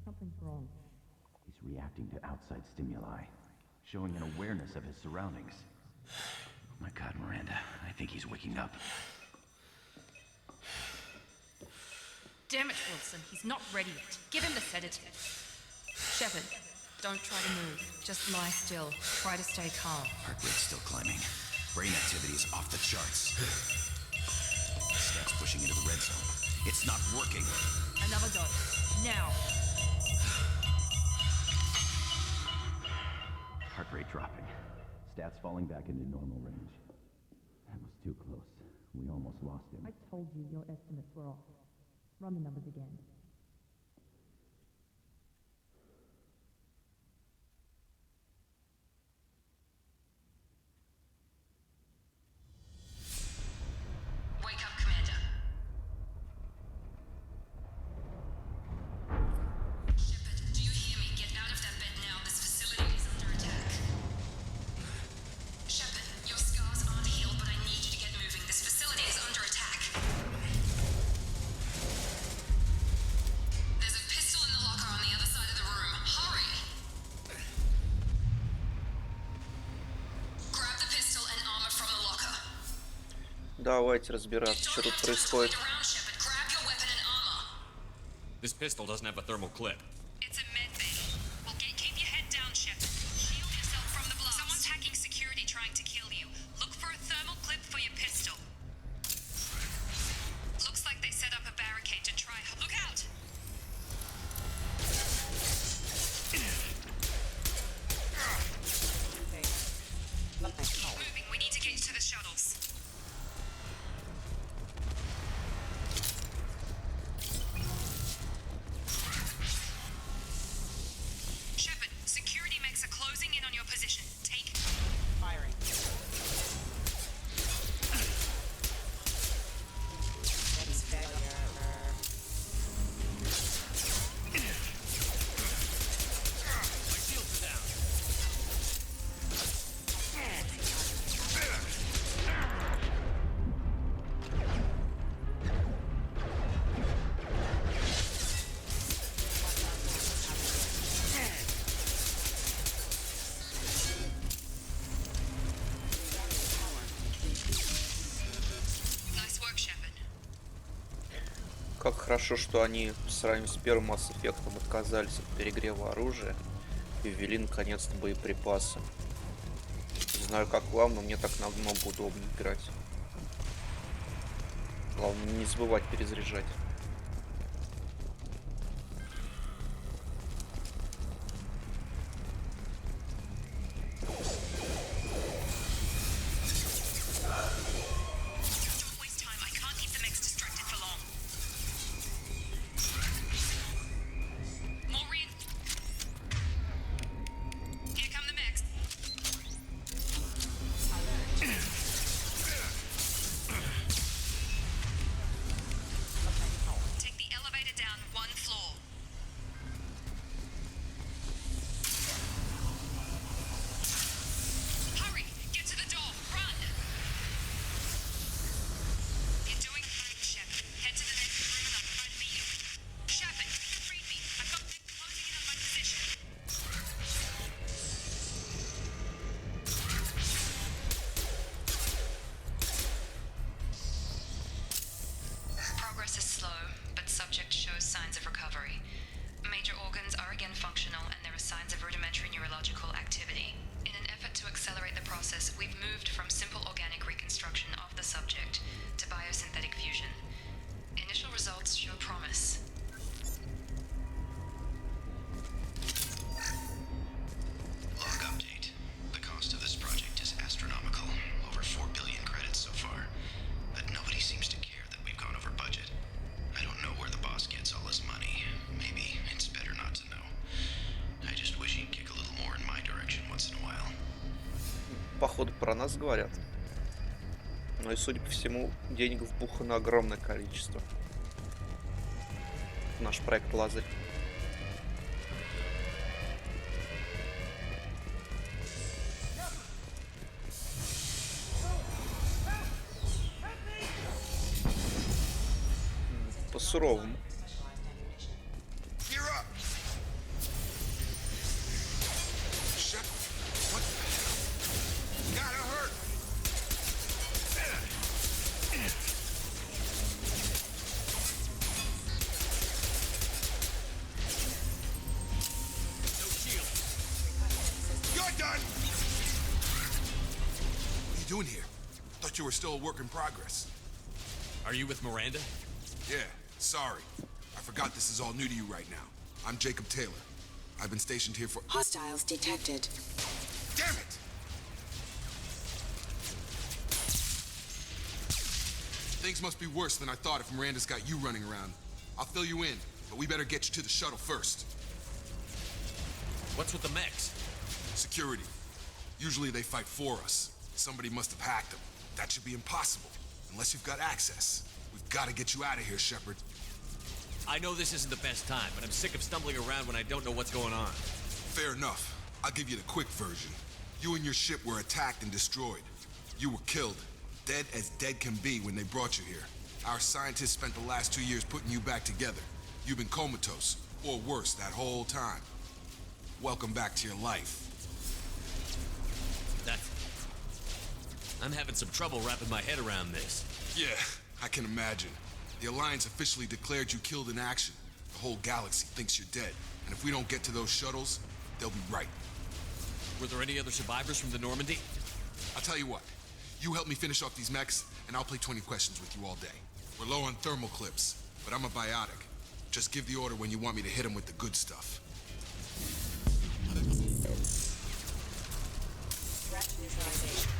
Something's wrong. He's reacting to outside stimuli, showing an awareness of his surroundings. Oh my God, Miranda, I think he's waking up. Damn it, Wilson, he's not ready yet. Give him the sedative. Shepard, don't try to move. Just lie still. Try to stay calm. Heart rate's still climbing. Brain activity is off the charts. Stats pushing into the red zone. It's not working. Another dose. Now. Heart rate dropping. Stats falling back into normal range. That was too close. We almost lost him. I told you your estimates were off. Run the numbers again. Wake up, Commander. Shepard, do you hear me? Get out of that bed now. This facility is under attack. Shepard, your scars aren't healed, but I need you to get moving. This facility is under attack. There's a pistol in the locker on the other side of the room. Hurry! Grab the pistol and armor from the locker. Давайте разбираться, что тут происходит. This pistol doesn't have a thermal clip. It's a med bay. Well, keep your head down, Shepard. Shield yourself from the blast. Someone's hacking security trying to kill you. Look for a thermal clip for your pistol. Looks like they set up a barricade to try. Look out! Keep moving. We need to get to the shuttles. Shepard, security mechs are closing in on your position. Take firing. My shields are down. Nice work, Shepard. Как хорошо, что они в сравнении с первым Mass Effect'ом отказались от перегрева оружия и ввели наконец-то боеприпасы. Не знаю, как вам, но мне так намного удобнее играть. Главное не забывать перезаряжать. Don't waste time. I can't keep the mechs distracted for long. More Here come the mechs. Take the elevator down one floor. Hurry! Get to the door! Run! You're doing great, Shepard. Head to the next room and I'll try to meet you. Shepard, read me. I've got them closing in on my position. Progress is slow, but subject shows signs of recovery. Major organs are again functional and there are signs of rudimentary neurological activity. In an effort to accelerate the process, we've moved from simple organic reconstruction of the subject to biosynthetic fusion. Initial results show promise. Log update. The cost of this project is astronomical. Over 4 billion credits so far. But nobody seems to care that we've gone over budget. I don't know where the boss gets all his money. Maybe it's better not to know. I just wish he'd kick a little more in my direction once in a while. Походу про нас говорят. Ну и судя по всему, денег вбухано огромное количество. Наш проект Лазарь. По-суровому. You're up! doing here? Thought you were still a work in progress. Are you with Miranda? Yeah, sorry. I forgot this is all new to you right now. I'm Jacob Taylor. I've been stationed here for— Hostiles detected. Damn it! Things must be worse than I thought if Miranda's got you running around. I'll fill you in, but we better get you to the shuttle first. What's with the mechs? Security. Usually they fight for us. Somebody must have hacked them. That should be impossible, unless you've got access. We've got to get you out of here, Shepard. I know this isn't the best time, but I'm sick of stumbling around when I don't know what's going on. Fair enough. I'll give you the quick version. You and your ship were attacked and destroyed. You were killed. Dead as dead can be when they brought you here. Our scientists spent the last 2 years putting you back together. You've been comatose, or worse, that whole time. Welcome back to your life. I'm having some trouble wrapping my head around this. Yeah, I can imagine. The Alliance officially declared you killed in action. The whole galaxy thinks you're dead. And if we don't get to those shuttles, they'll be right. Were there any other survivors from the Normandy? I'll tell you what. You help me finish off these mechs, and I'll play 20 questions with you all day. We're low on thermal clips, but I'm a biotic. Just give the order when you want me to hit them with the good stuff. Threat neutralization.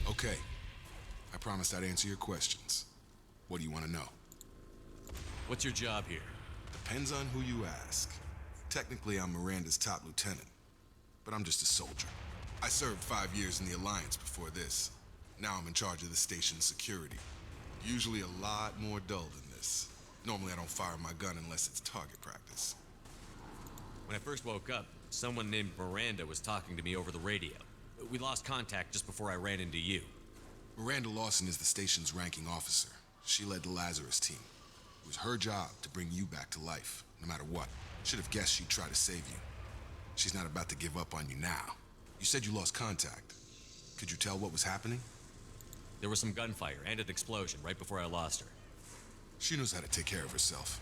Okay. I promised I'd answer your questions. What do you want to know? What's your job here? Depends on who you ask. Technically, I'm Miranda's top lieutenant, but I'm just a soldier. I served 5 years in the Alliance before this. Now I'm in charge of the station's security. Usually a lot more dull than this. Normally I don't fire my gun unless it's target practice. When I first woke up, someone named Miranda was talking to me over the radio. We lost contact just before I ran into you. Miranda Lawson is the station's ranking officer. She led the Lazarus team. It was her job to bring you back to life, no matter what. Should have guessed she'd try to save you. She's not about to give up on you now. You said you lost contact. Could you tell what was happening? There was some gunfire and an explosion right before I lost her. She knows how to take care of herself.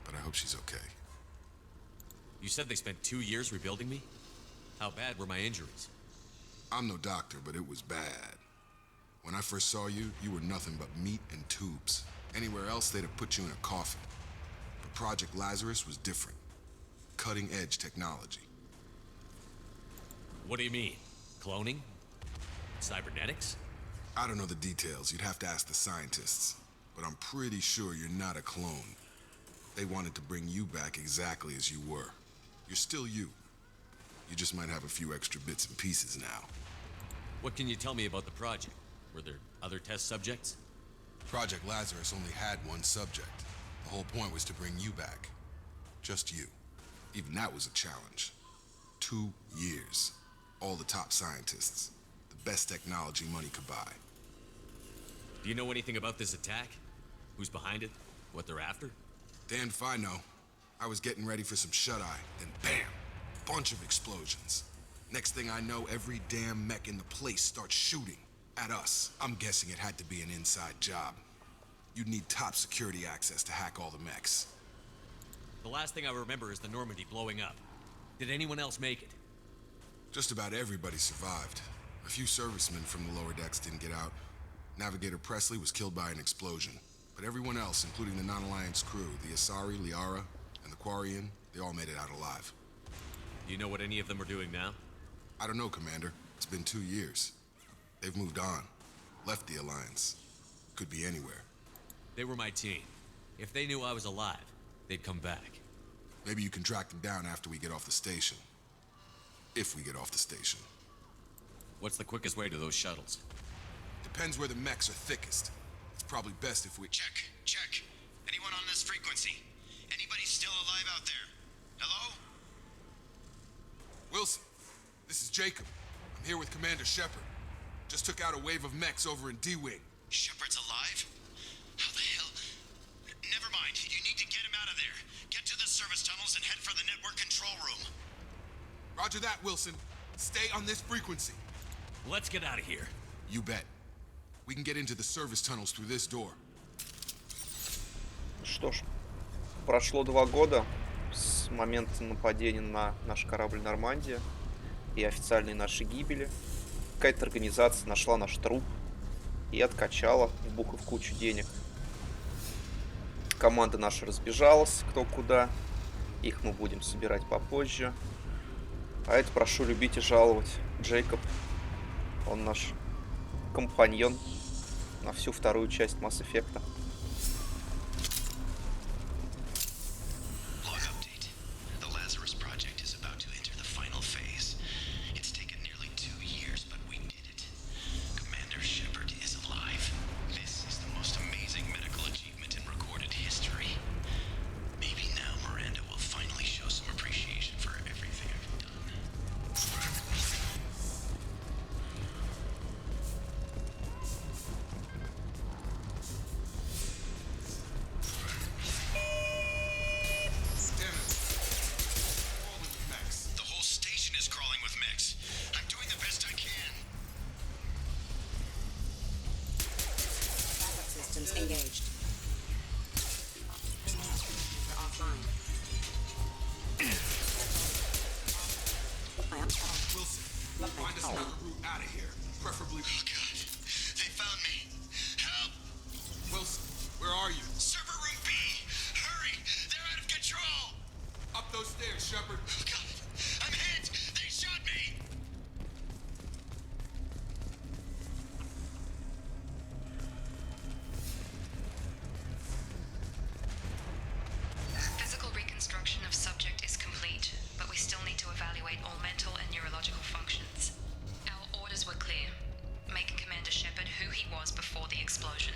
But I hope she's okay. You said they spent 2 years rebuilding me? How bad were my injuries? I'm no doctor, but it was bad. When I first saw you, you were nothing but meat and tubes. Anywhere else, they'd have put you in a coffin. But Project Lazarus was different. Cutting-edge technology. What do you mean? Cloning? Cybernetics? I don't know the details. You'd have to ask the scientists. But I'm pretty sure you're not a clone. They wanted to bring you back exactly as you were. You're still you. You just might have a few extra bits and pieces now. What can you tell me about the project? Were there other test subjects? Project Lazarus only had one subject. The whole point was to bring you back. Just you. Even that was a challenge. 2 years. All the top scientists. The best technology money could buy. Do you know anything about this attack? Who's behind it? What they're after? Damned if I know. I was getting ready for some shut-eye, then bam! Bunch of explosions. Next thing I know, every damn mech in the place starts shooting at us. I'm guessing it had to be an inside job. You'd need top security access to hack all the mechs. The last thing I remember is the Normandy blowing up. Did anyone else make it? Just about everybody survived. A few servicemen from the lower decks didn't get out. Navigator Presley was killed by an explosion. But everyone else, including the non-Alliance crew, the Asari, Liara, and the Quarian, they all made it out alive. Do you know what any of them are doing now? I don't know, Commander. It's been 2 years. They've moved on. Left the Alliance. Could be anywhere. They were my team. If they knew I was alive, they'd come back. Maybe you can track them down after we get off the station. If we get off the station. What's the quickest way to those shuttles? Depends where the mechs are thickest. It's probably best if we— Check. Anyone on this frequency? Anybody still alive out there? Hello? Wilson, this is Jacob. I'm here with Commander Shepard. Just took out a wave of mechs over in D-Wing. Shepard's alive? How the hell? Never mind. You need to get him out of there. Get to the service tunnels and head for the network control room. Roger that, Wilson. Stay on this frequency. Let's get out of here. You bet. We can get into the service tunnels through this door. Что ж, прошло 2 года с момента нападения на наш корабль «Нормандия» и официальной нашей гибели. Какая-то организация нашла наш труп и откачала, вбухав кучу денег. Команда наша разбежалась, кто куда. Их мы будем собирать попозже. А это прошу любить и жаловать. Джейкоб, он наш компаньон на всю вторую часть Mass Effect. Log update. The Lazarus project is about to enter the final phase. It's taken nearly 2 years, but we did it. Commander Shepard is alive. This is the most amazing medical achievement in recorded history. Maybe now Miranda will finally show some appreciation for everything I've done. Damn it. Crawling with mechs. The whole station is crawling with mechs. I'm doing the best I can. Backup systems engaged. Offline. Plant. Wilson, find us another route out of here. Preferably. Oh god. They found me. Help! Wilson, where are you? Server room B! Hurry! They're out of control! Up those stairs, Shepard. Oh god! I'm hit! They shot me! Physical reconstruction of subject is complete, but we still need to evaluate all mental and neurological functions. Our orders were clear. Make Commander Shepard who he was before the explosion.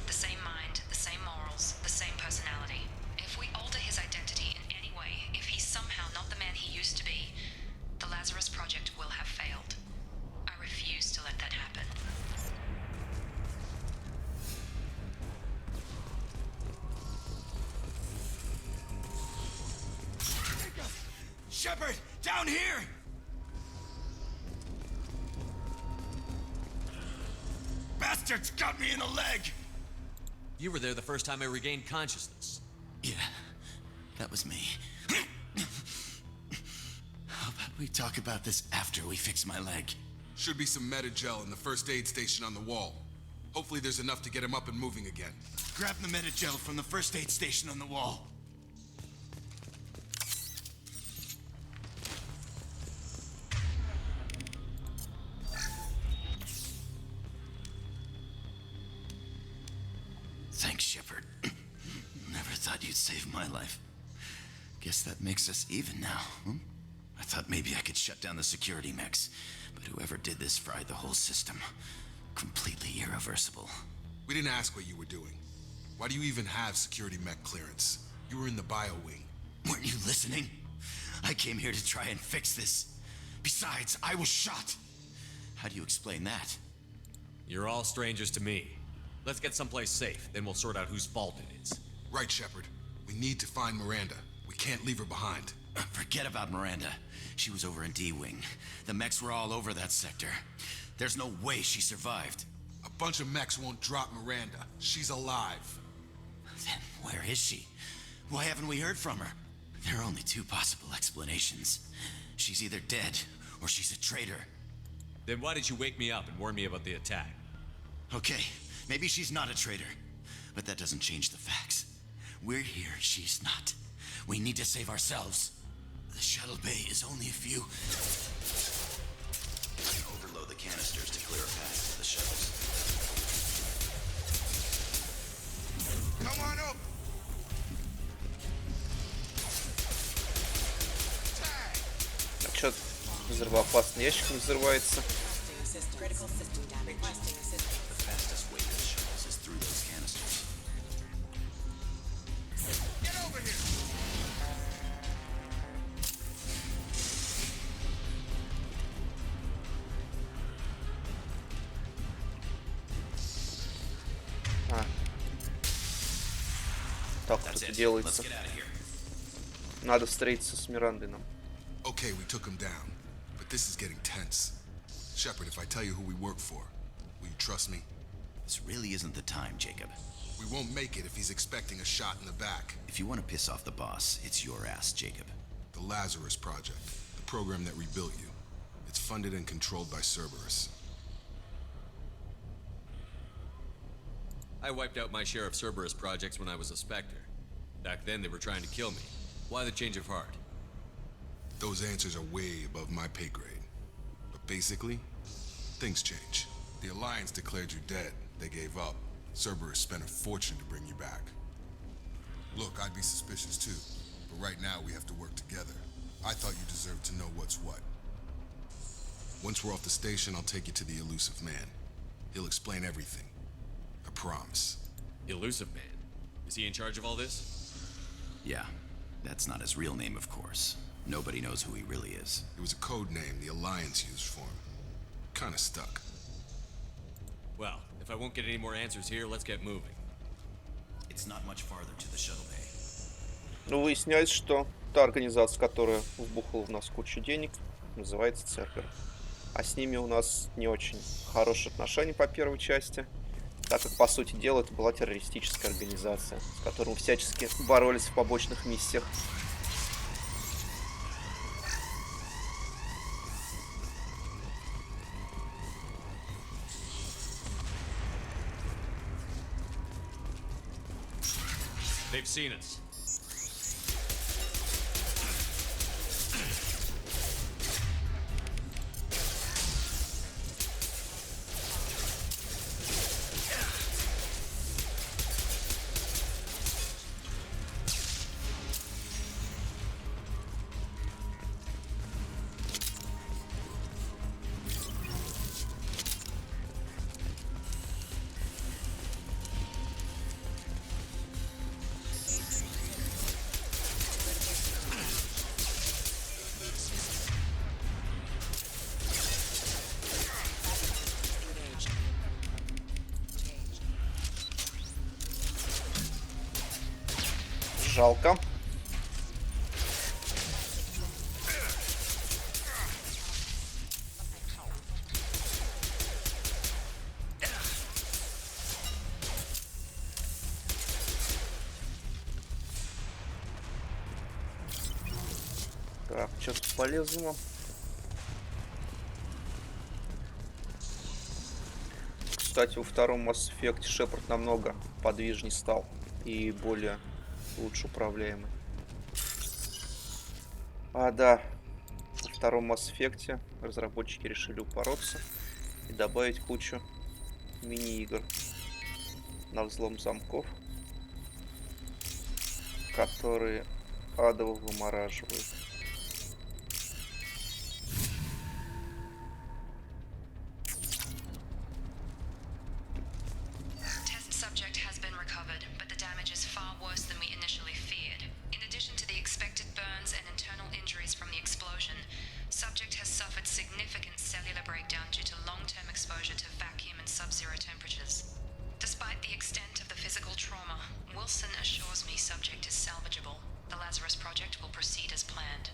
The same mind, the same morals, the same personality. If we alter his identity in any way, if he's somehow not the man he used to be, the Lazarus Project will have failed. I refuse to let that happen. Shepard! Down here! Bastards got me in the leg! You were there the first time I regained consciousness. Yeah, that was me. How about we talk about this after we fix my leg? Should be some meta-gel in the first aid station on the wall. Hopefully there's enough to get him up and moving again. Grab the meta-gel from the first aid station on the wall. Thanks, Shepard. Never thought you'd save my life. Guess that makes us even now, hmm? I thought maybe I could shut down the security mechs, but whoever did this fried the whole system. Completely irreversible. We didn't ask what you were doing. Why do you even have security mech clearance? You were in the bio wing. Weren't you listening? I came here to try and fix this. Besides, I was shot. How do you explain that? You're all strangers to me. Let's get someplace safe, then we'll sort out whose fault it is. Right, Shepard. We need to find Miranda. We can't leave her behind. Forget about Miranda. She was over in D-Wing. The mechs were all over that sector. There's no way she survived. A bunch of mechs won't drop Miranda. She's alive. Then where is she? Why haven't we heard from her? There are only 2 possible explanations. She's either dead, or she's a traitor. Then why did you wake me up and warn me about the attack? Okay, maybe she's not a traitor. But that doesn't change the facts. We're here, she's not. We need to save ourselves. The shuttle bay is only a few... Overload the canisters to clear a path to the shuttles. Come on up! А чё, взрывоопасный ящик не взрывается? Critical system damage. Requesting assistance. The fastest way to the shuttles is through those canisters. Get over here! Так, That's что-то it. Let's делается. get out of here. Надо встретиться с Мирандой нам. Okay, we took him down, but this is getting tense. Shepard, if I tell you who we work for, will you trust me? This really isn't the time, Jacob. We won't make it if he's expecting a shot in the back. If you want to piss off the boss, it's your ass, Jacob. The Lazarus Project, the program that rebuilt you. It's funded and controlled by Cerberus. I wiped out my share of Cerberus projects when I was a Spectre. Back then, they were trying to kill me. Why the change of heart? Those answers are way above my pay grade. But basically, things change. The Alliance declared you dead. They gave up. Cerberus spent a fortune to bring you back. Look, I'd be suspicious too. But right now, we have to work together. I thought you deserved to know what's what. Once we're off the station, I'll take you to the Elusive Man. He'll explain everything. I promise. Elusive Man? Is he in charge of all this? Yeah, that's not his real name, of course. Nobody knows who he really is. It was a code name the Alliance used for him. Kinda stuck. Well, if I won't get any more answers here, let's get moving. It's not much farther to the shuttle bay. Ну, выясняется, что та организация, которая вбухала в нас кучу денег, называется Цербер. А с ними у нас не очень хорошие отношения по первой части, так как, по сути дела, это была террористическая организация, с которой мы всячески боролись в побочных миссиях. They've seen us. Жалко. Так, что-то полезного. Кстати, во втором Mass Effect Шепард намного подвижнее стал и более лучше управляемый. А, да. Во втором Mass Effect разработчики решили упороться и добавить кучу мини-игр на взлом замков, которые адово вымораживают. Test subject has been recovered, but the damage is far worse than we initially feared. In addition to the expected burns and internal injuries from the explosion, subject has suffered significant cellular breakdown due to long-term exposure to vacuum and sub-zero temperatures. Despite the extent of the physical trauma, Wilson assures me subject is salvageable. The Lazarus Project will proceed as planned.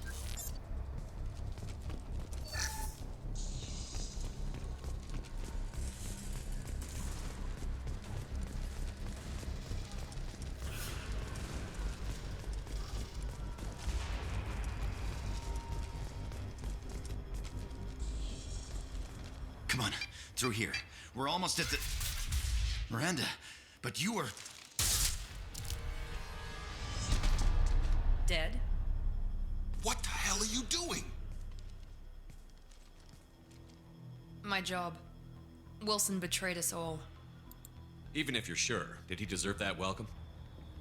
Come on, through here. We're almost at the... Miranda, but you were... Dead? What the hell are you doing? My job. Wilson betrayed us all. Even if you're sure, did he deserve that welcome?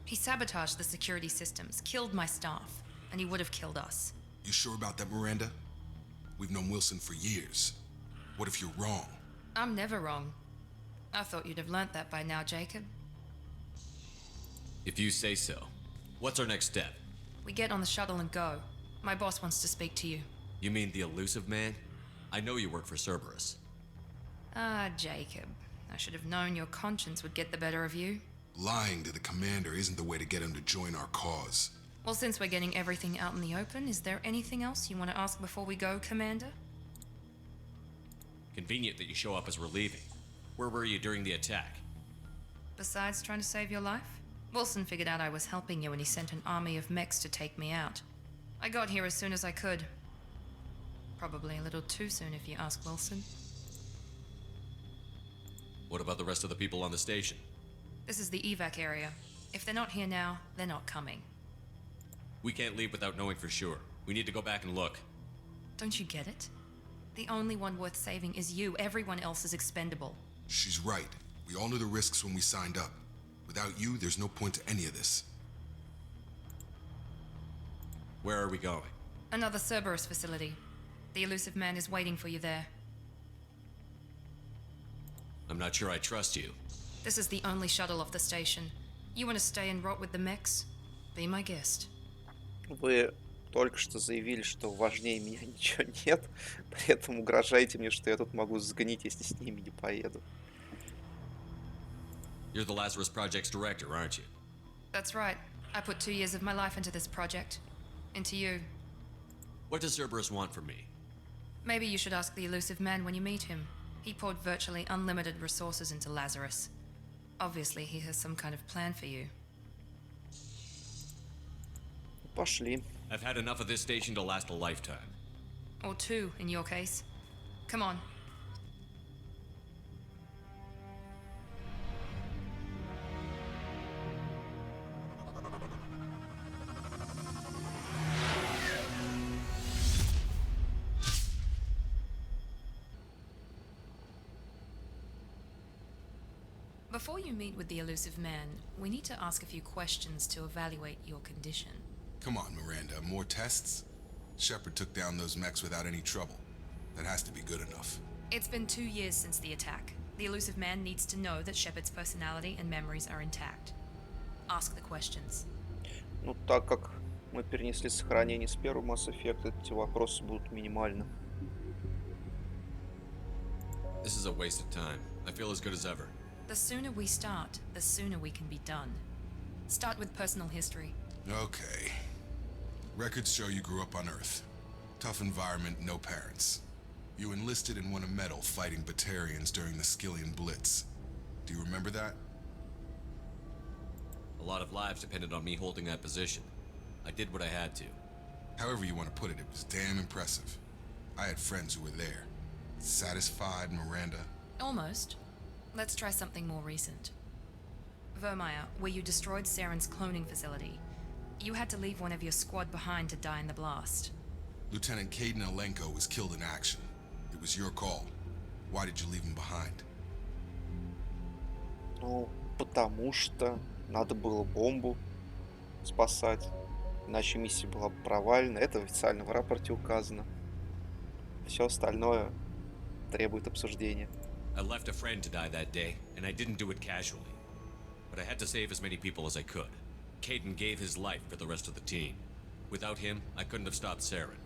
He sabotaged the security systems, killed my staff, and he would have killed us. You sure about that, Miranda? We've known Wilson for years. What if you're wrong? I'm never wrong. I thought you'd have learnt that by now, Jacob. If you say so. What's our next step? We get on the shuttle and go. My boss wants to speak to you. You mean the Elusive Man? I know you work for Cerberus. Ah, Jacob. I should have known your conscience would get the better of you. Lying to the commander isn't the way to get him to join our cause. Well, since we're getting everything out in the open, is there anything else you want to ask before we go, Commander? Convenient that you show up as we're leaving. Where were you during the attack? Besides trying to save your life, Wilson figured out I was helping you and he sent an army of mechs to take me out. I got here as soon as I could. Probably a little too soon if you ask Wilson. What about the rest of the people on the station? This is the evac area. If they're not here now, they're not coming. We can't leave without knowing for sure. We need to go back and look. Don't you get it? The only one worth saving is you. Everyone else is expendable. She's right. We all knew the risks when we signed up. Without you, there's no point to any of this. Where are we going? Another Cerberus facility. The elusive man is waiting for you there. I'm not sure I trust you. This is the only shuttle off the station. You want to stay and rot with the mechs? Be my guest. Вы только что заявили, что важнее меня ничего нет, при этом угрожаете мне, что я тут могу сгнить, если с ними не поеду. You're the Lazarus Project's director, aren't you? That's right. I put 2 years of my life into this project. Into you. What does Cerberus want from me? Maybe you should ask the elusive man when you meet him. He poured virtually unlimited resources into Lazarus. Obviously, he has some kind of plan for you. Пошли. I've had enough of this station to last a lifetime. Or 2, in your case. Come on. Before you meet with the elusive man, we need to ask a few questions to evaluate your condition. Come on, Miranda, more tests? Shepard took down those mechs without any trouble. That has to be good enough. It's been 2 years since the attack. The elusive man needs to know that Shepard's personality and memories are intact. Ask the questions. Ну, так как мы перенесли сохранение с первого Mass Effect, эти вопросы будут минимальны. This is a waste of time. I feel as good as ever. The sooner we start, the sooner we can be done. Start with personal history. Okay. Records show you grew up on Earth. Tough environment, no parents. You enlisted and won a medal fighting Batarians during the Skillian Blitz. Do you remember that? A lot of lives depended on me holding that position. I did what I had to. However you want to put it, it was damn impressive. I had friends who were there. Satisfied, Miranda? Almost. Let's try something more recent. Vermeer, where you destroyed Saren's cloning facility. You had to leave one of your squad behind to die in the blast. Lieutenant Caden Alenko was killed in action. It was your call. Why did you leave him behind? Ну, потому что надо было бомбу спасать. Иначе миссия была бы провалена. Это официально в рапорте указано. Все остальное требует обсуждения. I left a friend to die that day, and I didn't do it casually. But I had to save as many people as I could. Caden gave his life for the rest of the team. Without him, I couldn't have stopped Saren.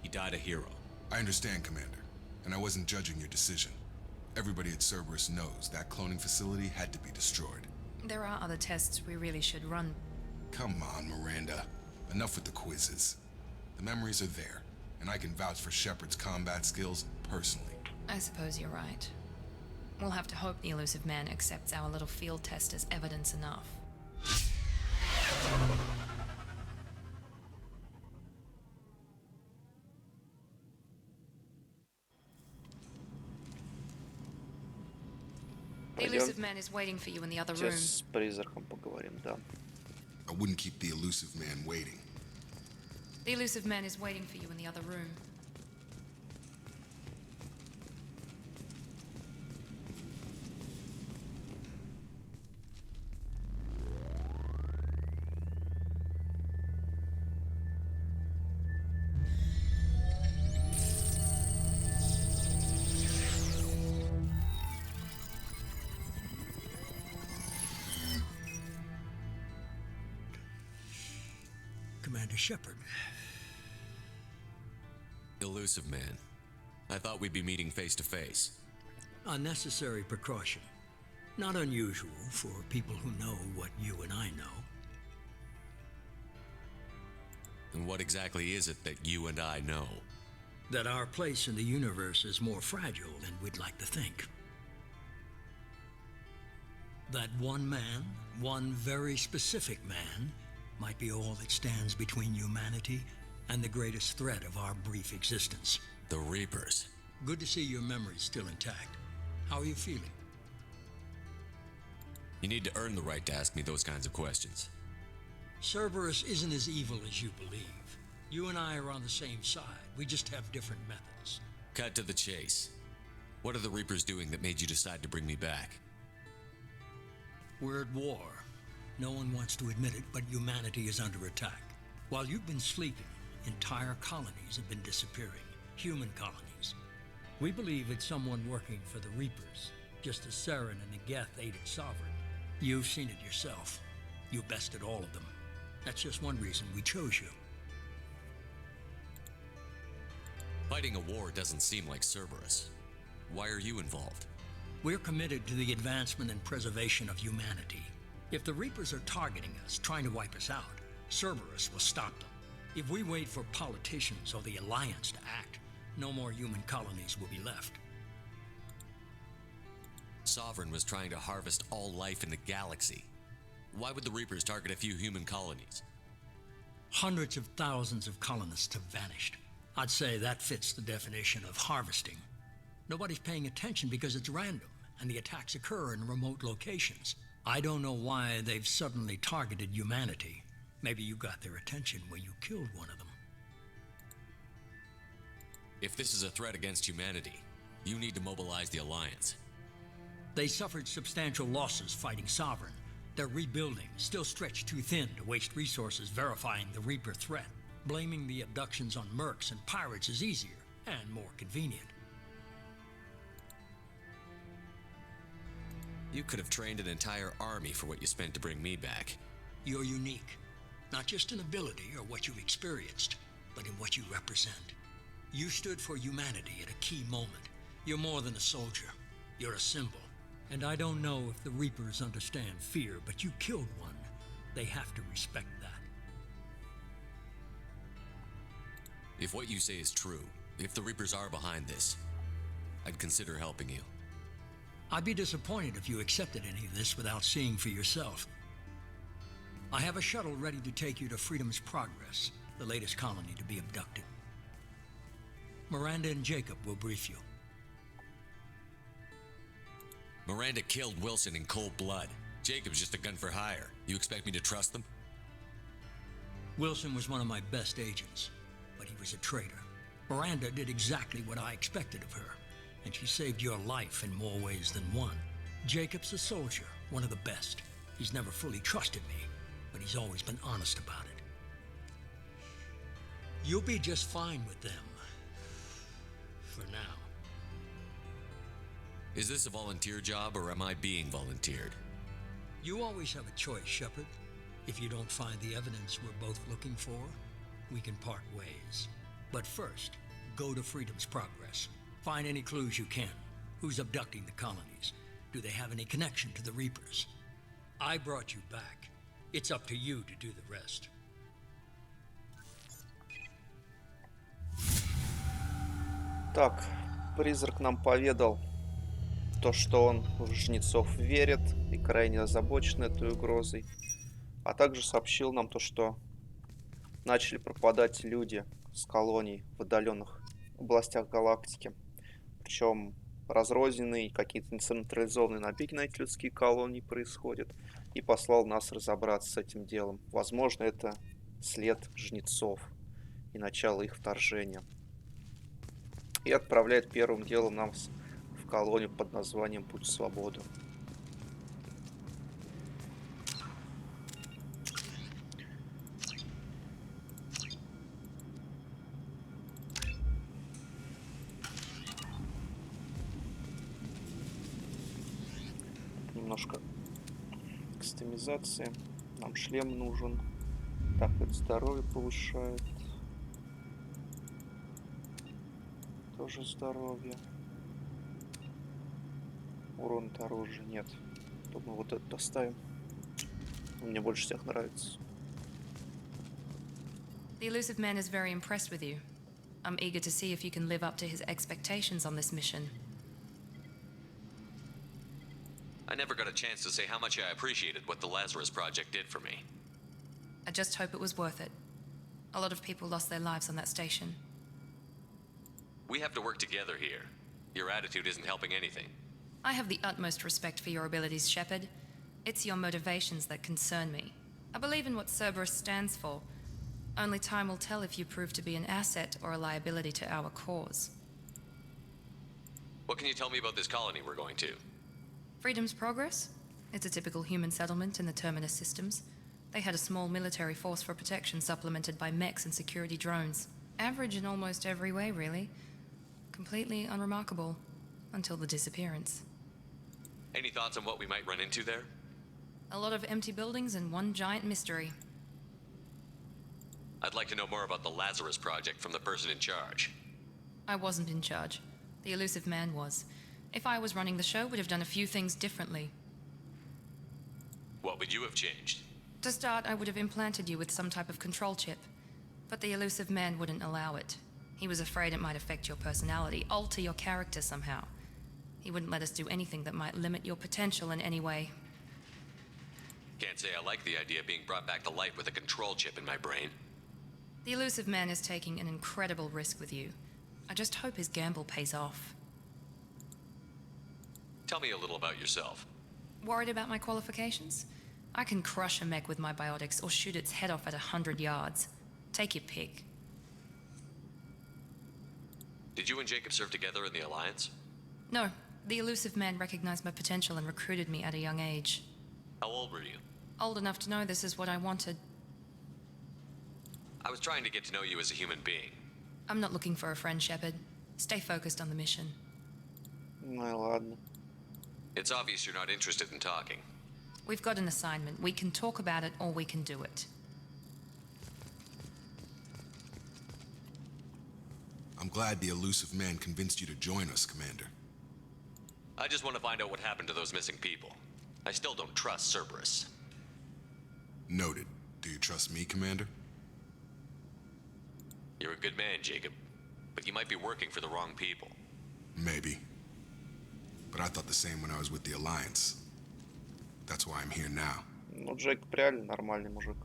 He died a hero. I understand, Commander, and I wasn't judging your decision. Everybody at Cerberus knows that cloning facility had to be destroyed. There are other tests we really should run. Come on, Miranda. Enough with the quizzes. The memories are there, and I can vouch for Shepard's combat skills personally. I suppose you're right. We'll have to hope the elusive man accepts our little field test as evidence enough. The elusive man is waiting for you in the other room. Сейчас с призраком поговорим, да. I wouldn't keep the elusive man waiting. The elusive man is waiting for you in the other room. Commander Shepard. Elusive man. I thought we'd be meeting face to face. Unnecessary precaution. Not unusual for people who know what you and I know. And what exactly is it that you and I know? That our place in the universe is more fragile than we'd like to think. That one man, one very specific man, might be all that stands between humanity and the greatest threat of our brief existence. The Reapers. Good to see your memory's still intact. How are you feeling? You need to earn the right to ask me those kinds of questions. Cerberus isn't as evil as you believe. You and I are on the same side. We just have different methods. Cut to the chase. What are the Reapers doing that made you decide to bring me back? We're at war. No one wants to admit it, but humanity is under attack. While you've been sleeping, entire colonies have been disappearing. Human colonies. We believe it's someone working for the Reapers, just as Saren and Geth aided Sovereign. You've seen it yourself. You bested all of them. That's just one reason we chose you. Fighting a war doesn't seem like Cerberus. Why are you involved? We're committed to the advancement and preservation of humanity. If the Reapers are targeting us, trying to wipe us out, Cerberus will stop them. If we wait for politicians or the Alliance to act, no more human colonies will be left. Sovereign was trying to harvest all life in the galaxy. Why would the Reapers target a few human colonies? Hundreds of thousands of colonists have vanished. I'd say that fits the definition of harvesting. Nobody's paying attention because it's random, and the attacks occur in remote locations. I don't know why they've suddenly targeted humanity. Maybe you got their attention when you killed one of them. If this is a threat against humanity, you need to mobilize the Alliance. They suffered substantial losses fighting Sovereign. They're rebuilding, still stretched too thin to waste resources verifying the Reaper threat. Blaming the abductions on mercs and pirates is easier and more convenient. You could have trained an entire army for what you spent to bring me back. You're unique, not just in ability or what you've experienced, but in what you represent. You stood for humanity at a key moment. You're more than a soldier. You're a symbol. And I don't know if the Reapers understand fear, but you killed one. They have to respect that. If what you say is true, if the Reapers are behind this, I'd consider helping you. I'd be disappointed if you accepted any of this without seeing for yourself. I have a shuttle ready to take you to Freedom's Progress, the latest colony to be abducted. Miranda and Jacob will brief you. Miranda killed Wilson in cold blood. Jacob's just a gun for hire. You expect me to trust them? Wilson was one of my best agents, but he was a traitor. Miranda did exactly what I expected of her, and she saved your life in more ways than one. Jacob's a soldier, one of the best. He's never fully trusted me, but he's always been honest about it. You'll be just fine with them. For now. Is this a volunteer job, or am I being volunteered? You always have a choice, Shepard. If you don't find the evidence we're both looking for, we can part ways. But first, go to Freedom's Progress. Find any clues you can. Who's abducting the colonies? Do they have any connection to the Reapers? I brought you back. It's up to you to do the rest. Так, призрак нам поведал то, что он в жнецов верит и крайне озабочен этой угрозой. А также сообщил нам то, что начали пропадать люди с колоний в отдаленных областях галактики. Причем разрозненные, какие-то нецентрализованные набеги на эти людские колонии происходят. И послал нас разобраться с этим делом. Возможно, это след жнецов и начало их вторжения. И отправляет первым делом нам в колонию под названием Путь в Свободу. Немножко кастомизации. Нам шлем нужен. Так, это здоровье повышает. Тоже здоровье. Урон от оружия нет. Думаю, вот это доставим. Мне больше всех нравится. The elusive man is very impressed with you. I'm eager to see if you can live up to his expectations on this mission. I never got a chance to say how much I appreciated what the Lazarus Project did for me. I just hope it was worth it. A lot of people lost their lives on that station. We have to work together here. Your attitude isn't helping anything. I have the utmost respect for your abilities, Shepard. It's your motivations that concern me. I believe in what Cerberus stands for. Only time will tell if you prove to be an asset or a liability to our cause. What can you tell me about this colony we're going to? Freedom's Progress? It's a typical human settlement in the Terminus systems. They had a small military force for protection supplemented by mechs and security drones. Average in almost every way, really. Completely unremarkable. Until the disappearance. Any thoughts on what we might run into there? A lot of empty buildings and one giant mystery. I'd like to know more about the Lazarus Project from the person in charge. I wasn't in charge. The elusive man was. If I was running the show, we'd have done a few things differently. What would you have changed? To start, I would have implanted you with some type of control chip. But the elusive man wouldn't allow it. He was afraid it might affect your personality, alter your character somehow. He wouldn't let us do anything that might limit your potential in any way. Can't say I like the idea of being brought back to life with a control chip in my brain. The elusive man is taking an incredible risk with you. I just hope his gamble pays off. Tell me a little about yourself. Worried about my qualifications? I can crush a mech with my biotics or shoot its head off at 100 yards. Take your pick. Did you and Jacob serve together in the Alliance? No, the elusive man recognized my potential and recruited me at a young age. How old were you? Old enough to know this is what I wanted. I was trying to get to know you as a human being. I'm not looking for a friend, Shepard. Stay focused on the mission. Ну и ладно. It's obvious you're not interested in talking. We've got an assignment. We can talk about it or we can do it. I'm glad the elusive man convinced you to join us, Commander. I just want to find out what happened to those missing people. I still don't trust Cerberus. Noted. Do you trust me, Commander? You're a good man, Jacob. But you might be working for the wrong people. Maybe. But I thought the same when I was with the Alliance. That's why I'm here now. Ну, Джек реально нормальный мужик.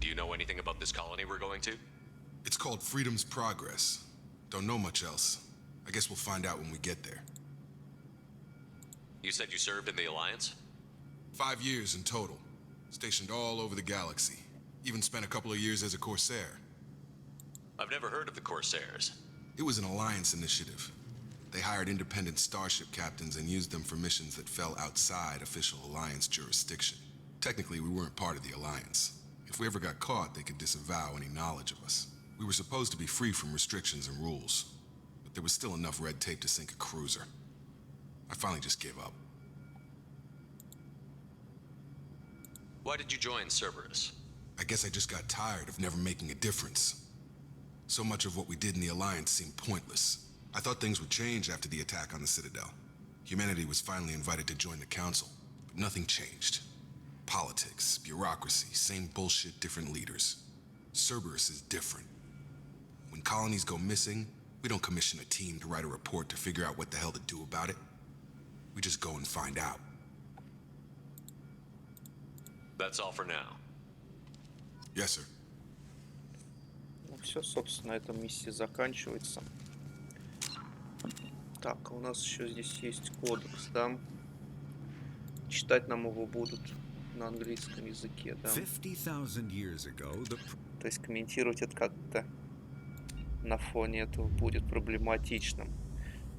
Do you know anything about this colony we're going to? It's called Freedom's Progress. Don't know much else. I guess we'll find out when we get there. You said you served in the Alliance? 5 years in total. Stationed all over the galaxy. Even spent a couple of years as a Corsair. I've never heard of the Corsairs. It was an Alliance initiative. They hired independent starship captains and used them for missions that fell outside official Alliance jurisdiction. Technically, we weren't part of the Alliance. If we ever got caught, they could disavow any knowledge of us. We were supposed to be free from restrictions and rules, but there was still enough red tape to sink a cruiser. I finally just gave up. Why did you join Cerberus? I guess I just got tired of never making a difference. So much of what we did in the Alliance seemed pointless. I thought things would change after the attack on the Citadel. Humanity was finally invited to join the Council, but nothing changed. Politics, bureaucracy, same bullshit, different leaders. Cerberus is different. When colonies go missing, we don't commission a team to write a report to figure out what the hell to do about it. We just go and find out. That's all for now. Yes, sir. Ну все, собственно, эта миссия заканчивается. Так, у нас еще здесь есть кодекс, да? Читать нам его будут на английском языке, да? 50,000 years ago, То есть комментировать это как-то на фоне этого будет проблематичным.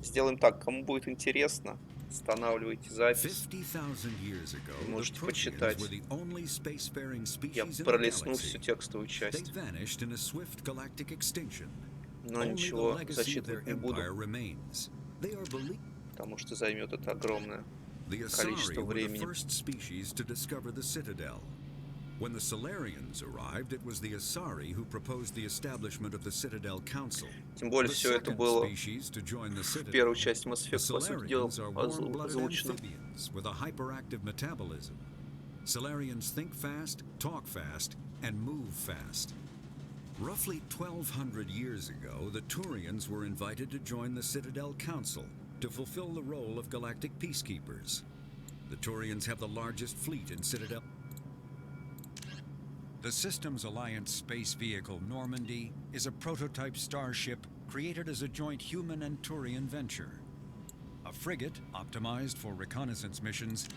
Сделаем так, кому будет интересно, останавливайте запись. 50,000 years ago, Вы можете the почитать. Proteans were the only spacefaring Я species in the пролистнул galaxy. всю текстовую They часть, vanished in a swift galactic extinction. но Only the ничего legacy of their зачитывать не буду, empire remains. They are believed. потому что займет это огромное The количество Asari were the времени. first species to discover the Citadel. When the Solarians arrived, it was the Asari who proposed the establishment of the Citadel Council. Тем более The все это second было species to join the в Citadel. первой части Mass The Effect, по сути дела, Solarians are warm-blooded озвучено. amphibians with a hyperactive metabolism. Solarians think fast, talk fast, and move fast. Roughly 1,200 years ago, the Turians were invited to join the Citadel Council to fulfill the role of galactic peacekeepers. The Turians have the largest fleet in Citadel. The Systems Alliance space vehicle Normandy is a prototype starship created as a joint human and Turian venture. A frigate optimized for reconnaissance missions.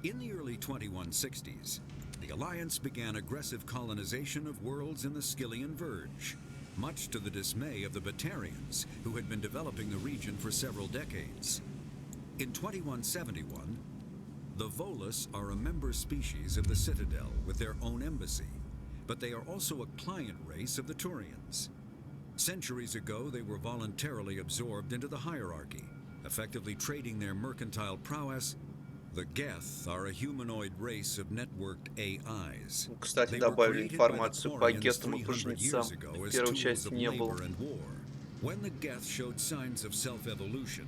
In the early 2160s, the Alliance began aggressive colonization of worlds in the Skyllian Verge, much to the dismay of the Batarians, who had been developing the region for several decades. In 2171, the Volus are a member species of the Citadel with their own embassy, but they are also a client race of the Turians. Centuries ago, they were voluntarily absorbed into the hierarchy, effectively trading their mercantile prowess. The Geth are a humanoid race of networked AIs. Кстати, добавили информацию по гетам и кузнецам. В первой части не было. When the Geth showed signs of self-evolution,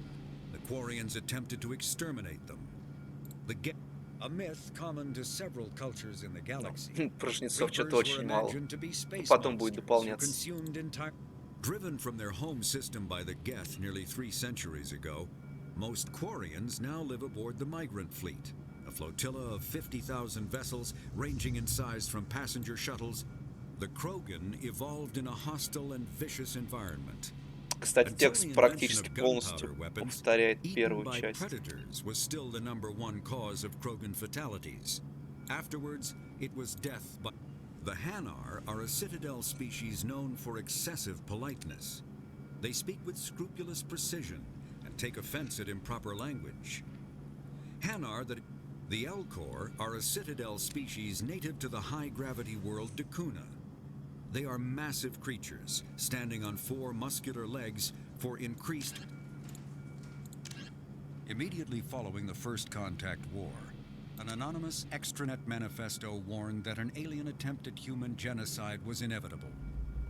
the Quarians attempted to exterminate them. The Geth, a myth common to several cultures in the galaxy. Прожнецов что-то очень мало. Потом будет дополняться. Driven from their home system by the Geth nearly 3 centuries ago, most Quarians now live aboard the Migrant Fleet, a flotilla of 50,000 vessels ranging in size from passenger shuttles. The Krogan evolved in a hostile and vicious environment. Кстати, текст практически полностью повторяет первую часть. Predators was still the #1 cause of Krogan fatalities. Afterwards, it was death by... The Hanar are a Citadel species known for excessive politeness. They speak with scrupulous precision and take offense at improper language. Hanar, the Elcor, are a Citadel species native to the high-gravity world Dakuna. They are massive creatures, standing on 4 muscular legs for increased... Immediately following the First Contact War, an anonymous extranet manifesto warned that an alien attempt at human genocide was inevitable.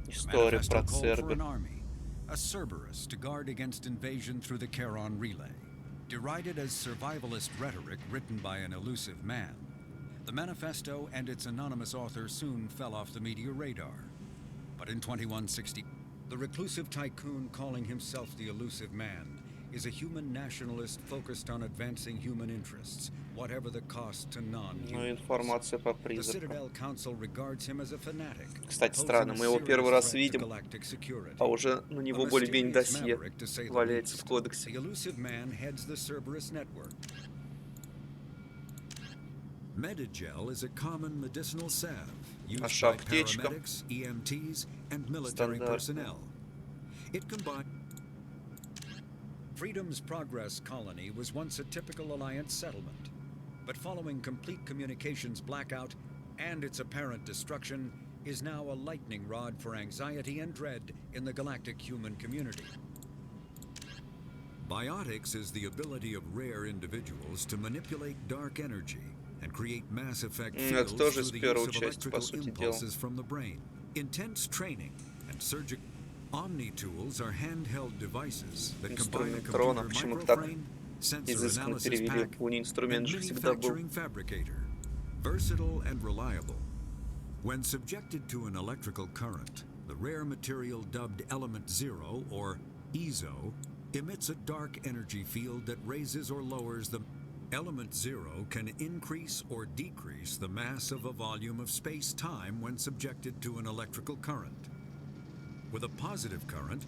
The manifesto called for an army, a Cerberus, to guard against invasion through the Charon Relay. Derided as survivalist rhetoric written by an elusive man, the manifesto and its anonymous author soon fell off the media radar. But in 2160, the reclusive tycoon calling himself the elusive man is a human nationalist focused on advancing human interests, whatever the cost to non-humans. The Citadel Council regards him as a fanatic. Кстати, странно, мы его первый раз видим, а уже на него более-менее досье валяется в кодексе. The elusive man heads the Cerberus network. Medigel is a common medicinal salve used by paramedics, EMTs, and military personnel. It combines... Freedom's Progress colony was once a typical Alliance settlement, but following complete communications blackout and its apparent destruction, is now a lightning rod for anxiety and dread in the galactic human community. Biotics is the ability of rare individuals to manipulate dark energy and create mass effect fields through the use of electrical impulses from the brain. Intense training and surgical... Omni-tools are handheld devices that combine a computer microframe, sensor analysis pack, and manufacturing fabricator. Versatile and reliable. When subjected to an electrical current, the rare material dubbed Element Zero, or EZO, emits a dark energy field that raises or lowers the... Element Zero can increase or decrease the mass of a volume of space-time when subjected to an electrical current. With a positive current,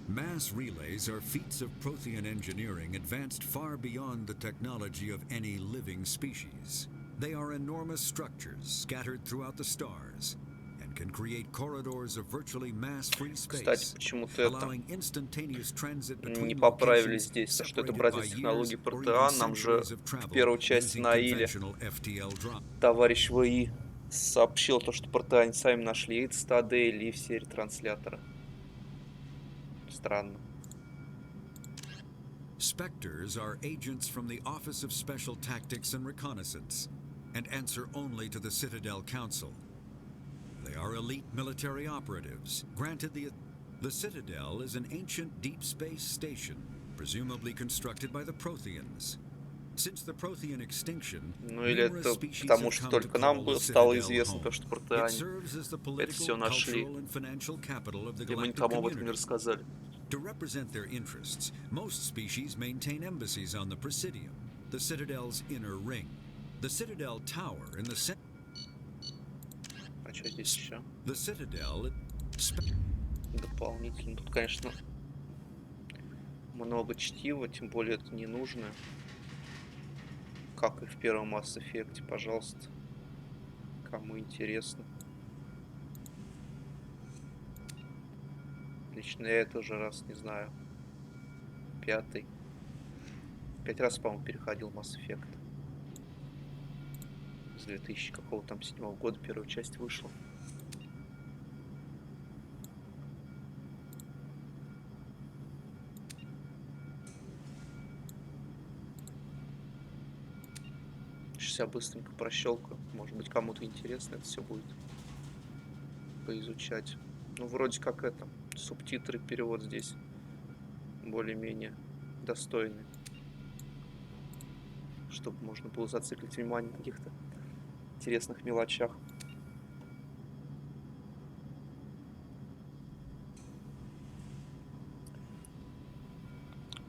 mass relays are feats of Prothean engineering advanced far beyond the technology of any living species. They are enormous structures scattered throughout the stars and can create corridors of virtually mass-free space, allowing instantaneous transit between не поправили здесь, что это братья технологии Протеан. Нам же в первой части на Иле товарищ ВИ сообщил то, что протеане сами нашли эти стадели и все ретранслятора. Странно. Spectres are agents from the Office of Special Tactics and Reconnaissance and answer only to the Citadel Council. They are elite military operatives, granted the Citadel is an ancient deep space station, presumably constructed by the Protheans. Ну или это потому, что только нам стало известно то, что протеане это все нашли. И мы никому об этом не рассказали. To represent their interests, most species maintain embassies on the Presidium, the Citadel's inner ring. The Citadel Tower in the center. А что здесь еще? The Citadel. Дополнительно. Тут, конечно, много чтива, тем более это не нужно. Как и в первом Mass Effect, пожалуйста. Кому интересно. Лично я это уже раз, не знаю, 5-й. 5 раз, по-моему, переходил Mass Effect. С 2000 какого там 7-го года первая часть вышла. Сейчас я быстренько прощелкаю. Может быть, кому-то интересно это все будет поизучать. Ну, вроде как это. Субтитры, перевод здесь более-менее достойный. Чтобы можно было зациклить внимание на каких-то интересных мелочах.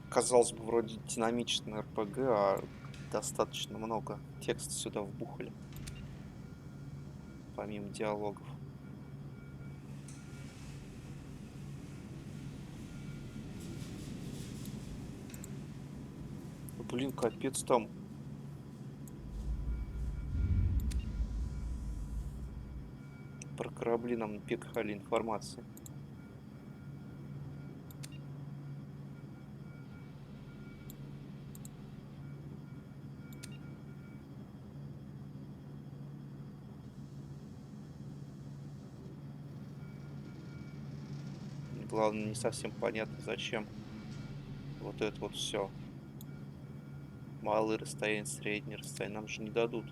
Казалось бы, вроде динамичный РПГ, а достаточно много текста сюда вбухали. Помимо диалогов. Блин, капец там. Про корабли нам напихали информации. Главное, не совсем понятно, зачем вот это вот все. Малые расстояния, средние расстояния. Нам же не дадут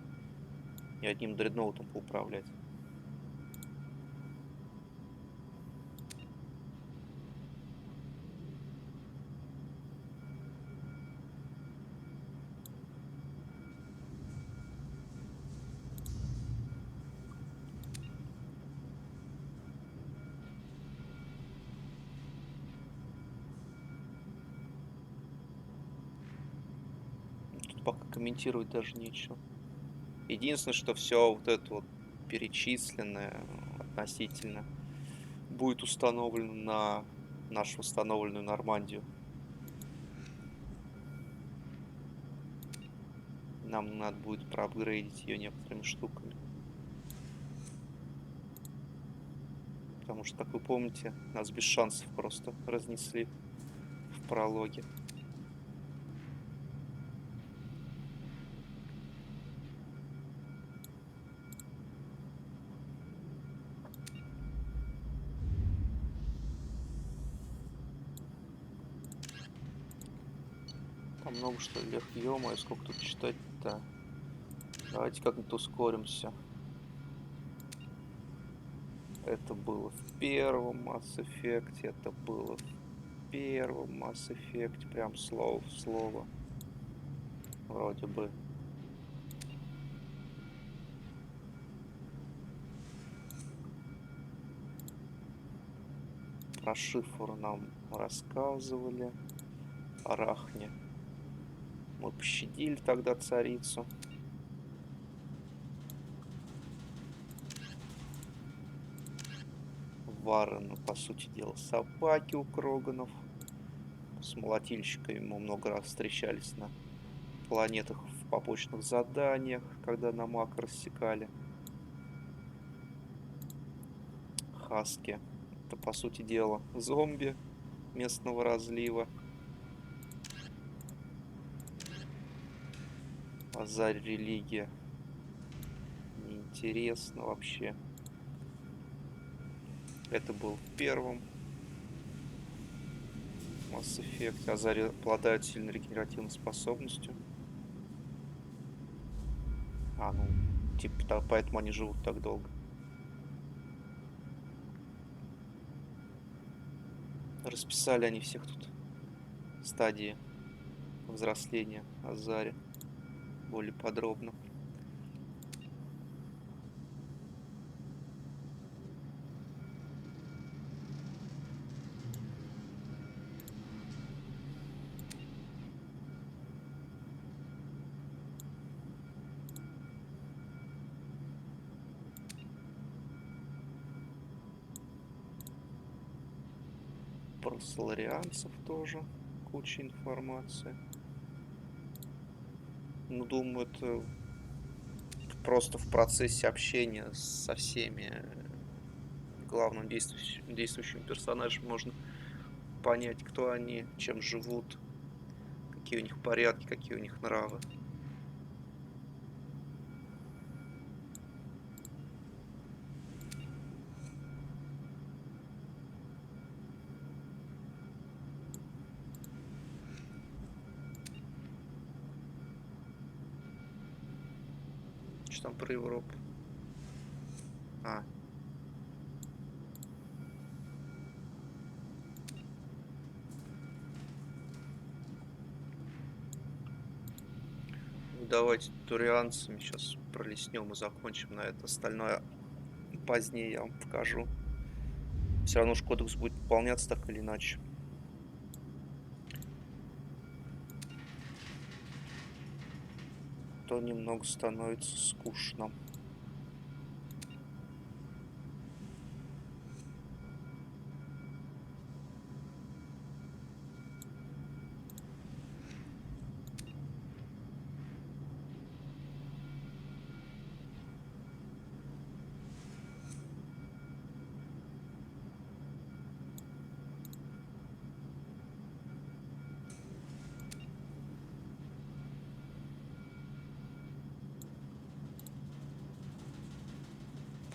ни одним дредноутом поуправлять. Пока комментировать даже нечего. Единственное, что все вот это вот перечисленное относительно будет установлено на нашу установленную Нормандию. Нам надо будет проапгрейдить ее некоторыми штуками. Потому что, как вы помните, нас без шансов просто разнесли в прологе. Там много что ли? Ё-моё, сколько тут читать-то? Давайте как-нибудь ускоримся. Это было в первом Mass Effect, это было в первом Mass Effect, прям слово в слово. Вроде бы. Про шифр нам рассказывали. Арахне. Мы пощадили тогда царицу. Варрены, по сути дела, собаки у Кроганов. С молотильщиками мы много раз встречались на планетах в побочных заданиях, когда на Мак рассекали. Хаски. Это, по сути дела, зомби местного разлива. Лазарь, религия. Неинтересно вообще. Это был в первом Mass Effect. Лазарь обладает сильной регенеративной способностью. Ну, типа, поэтому они живут так долго. Расписали они всех тут стадии взросления Лазаря. более подробно. Про соларианцев тоже куча информации. Ну, думаю, это просто в процессе общения со всеми главным действующим персонажем можно понять, кто они, чем живут, какие у них порядки, какие у них нравы. Что там про Европу? Давайте турианцами сейчас пролистнем и закончим на это. Остальное позднее я вам покажу. Все равно же кодекс будет выполняться так или иначе. То немного становится скучно.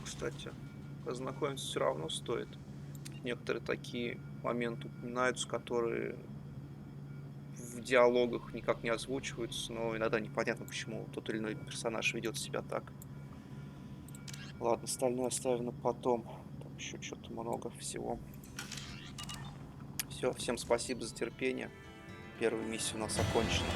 Кстати, ознакомиться все равно стоит. Некоторые такие моменты упоминаются, которые в диалогах никак не озвучиваются, но иногда непонятно, почему тот или иной персонаж ведет себя так. Ладно, остальное оставим на потом. Там еще что-то много всего. Все, всем спасибо за терпение. Первая миссия у нас окончена.